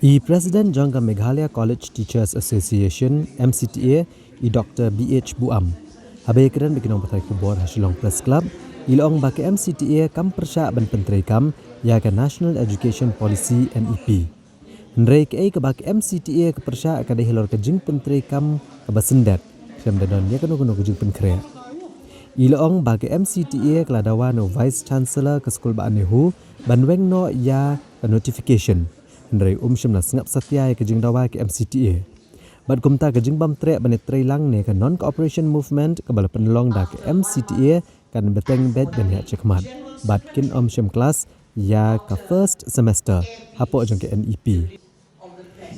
President Jangka Meghalaya College Teachers Association MCTA Dr. BH Buam. Habis keren bikin patai kubur hasilong press club ilong bagi MCTA kam persya ban pyntreikam ya ke National Education Policy NEP. Hendrai ke bagi MCTA ke persya ke hilor ke jing pyntreikam ke basendat kem danon ya kanu jing pynkrea. Ilong bagi MCTA ke Dawa no Vice Chancellor ke Sekolah Baanehu ban weng no ya ke notification. Hendrai syamna sengap satya ke jing Dawa ke MCTA. Bad kumta ke jing bam trek banet trailang ne ke non cooperation movement ke bala penlong da ke MCTA kan beteng bed dan ya cekmat. Bad kin syam kelas ya ke first semester hapo jong ke NEP.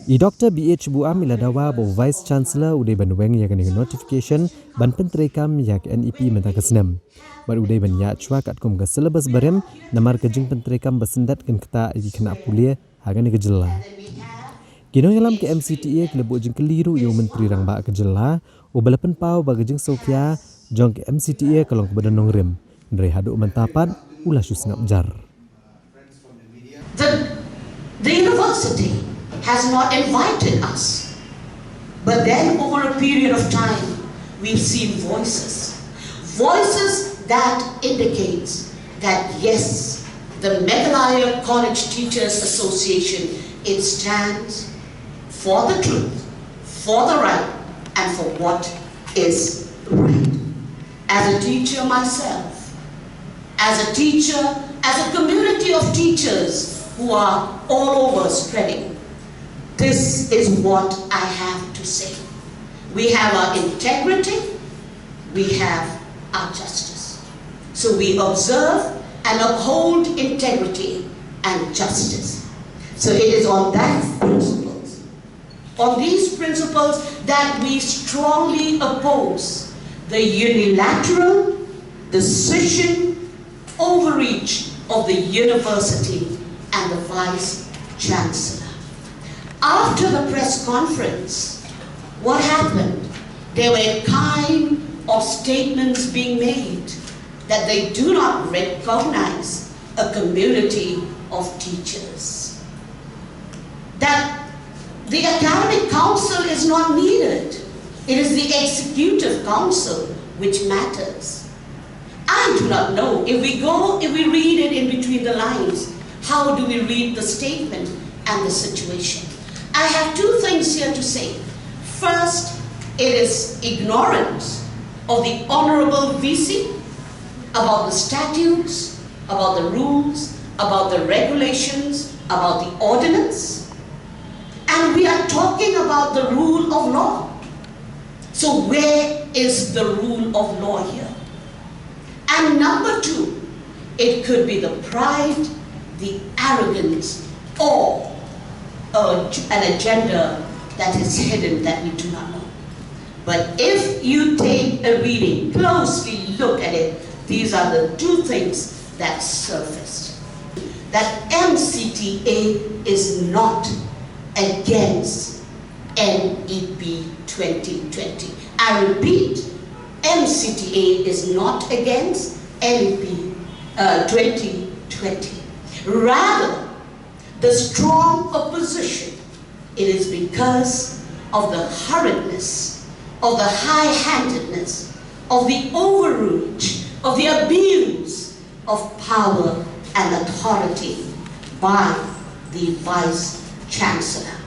Dr. BH Buam ila Dawa bo Vice Chancellor udai ban weng ya ke notification ban pyntreikam ya ke NEP menta ke senam. Bad udai ban ya chua kat kum ke syllabus barem namar ke jing pyntreikam basendat kan keta iki kena kuliah hagan ke jela. Kino yalam ke MCTA ke lebu jing keliru yo menteri rang ba ke jela o balapan pau ba jing Sofia jong ke MCTA kalong ke badan nongrim. Ndre haduk mentapat ulah susnap jar. The university has not invited us. But then over a period of time we've seen voices that indicates that yes, the Meghalaya College Teachers Association, it stands for the truth, for the right, and for what is right. As a teacher myself, as a teacher, as a community of teachers who are all over spreading, this is what I have to say. We have our integrity, we have our justice. So we observe and uphold integrity and justice. So it is on these principles that we strongly oppose the unilateral decision overreach of the university and the Vice Chancellor. After the press conference, what happened? There were a kind of statements being made that they do not recognize a community of teachers. That the academic council is not needed. It is the executive council which matters. I do not know if we read it in between the lines, how do we read the statement and the situation? I have two things here to say. First, it is ignorance of the Honorable VC about the statutes, about the rules, about the regulations, about the ordinance. And we are talking about the rule of law. So where is the rule of law here? And number two, it could be the pride, the arrogance, or an agenda that is hidden that we do not know. But if you take a reading, closely look at it, these are the two things that surfaced. That MCTA is not against NEP 2020. I repeat, MCTA is not against NEP 2020. Rather, the strong opposition, it is because of the hurriedness, of the high-handedness, of the overreach, of the abuse of power and authority by the Vice Chancellor.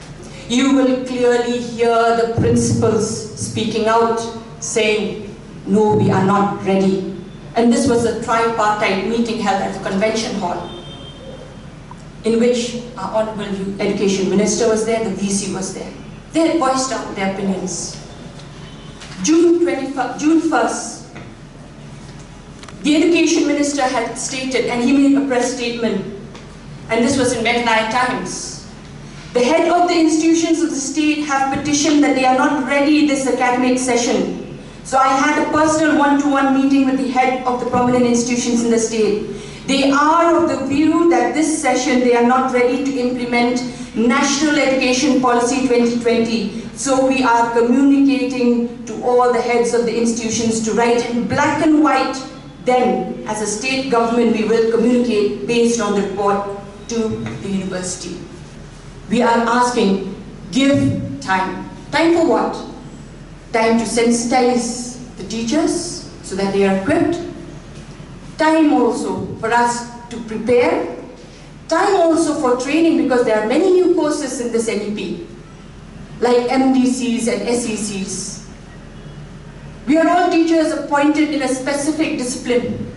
You will clearly hear the principals speaking out, saying, no, we are not ready. And this was a tripartite meeting held at the convention hall, in which our Honorable Education Minister was there, the VC was there. They had voiced out their opinions. June 1st, the Education Minister had stated, and he made a press statement, and this was in Meghalaya Times. The head of the institutions of the state have petitioned that they are not ready this academic session. So I had a personal one-to-one meeting with the head of the prominent institutions in the state. They are of the view that this session they are not ready to implement National Education Policy 2020. So we are communicating to all the heads of the institutions to write in black and white. Then, as a state government, we will communicate based on the report to the university. We are asking, give time. Time for what? Time to sensitize the teachers so that they are equipped. Time also for us to prepare. Time also for training, because there are many new courses in this NEP, like MDCs and SECs. We are all teachers appointed in a specific discipline.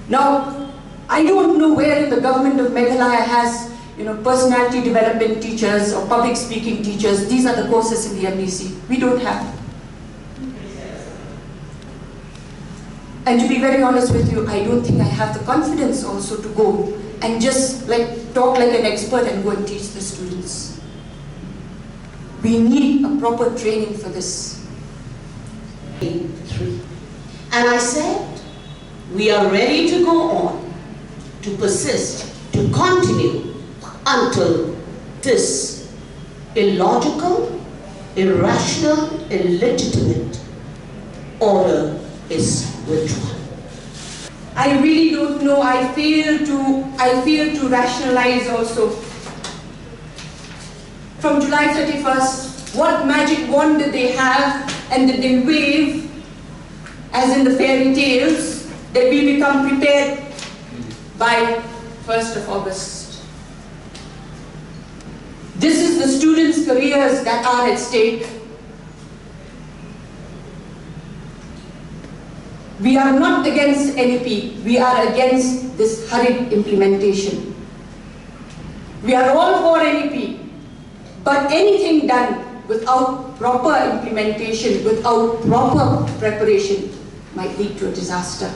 Now, I don't know where in the government of Meghalaya has personality development teachers or public speaking teachers. These are the courses in the MDC. We don't have. And to be very honest with you, I don't think I have the confidence also to go and just talk like an expert and go and teach the students. We need a proper training for this. And I said, we are ready to go on, to persist, to continue until this illogical, irrational, illegitimate order is withdrawn. I really don't know. I fail to rationalize also. From July 31st, what magic wand did they have and did they wave, as in the fairy tales, that we become prepared by 1st of August? This is the students' careers that are at stake. We are not against NEP, we are against this hurried implementation. We are all for NEP, but anything done without proper implementation, without proper preparation, might lead to a disaster.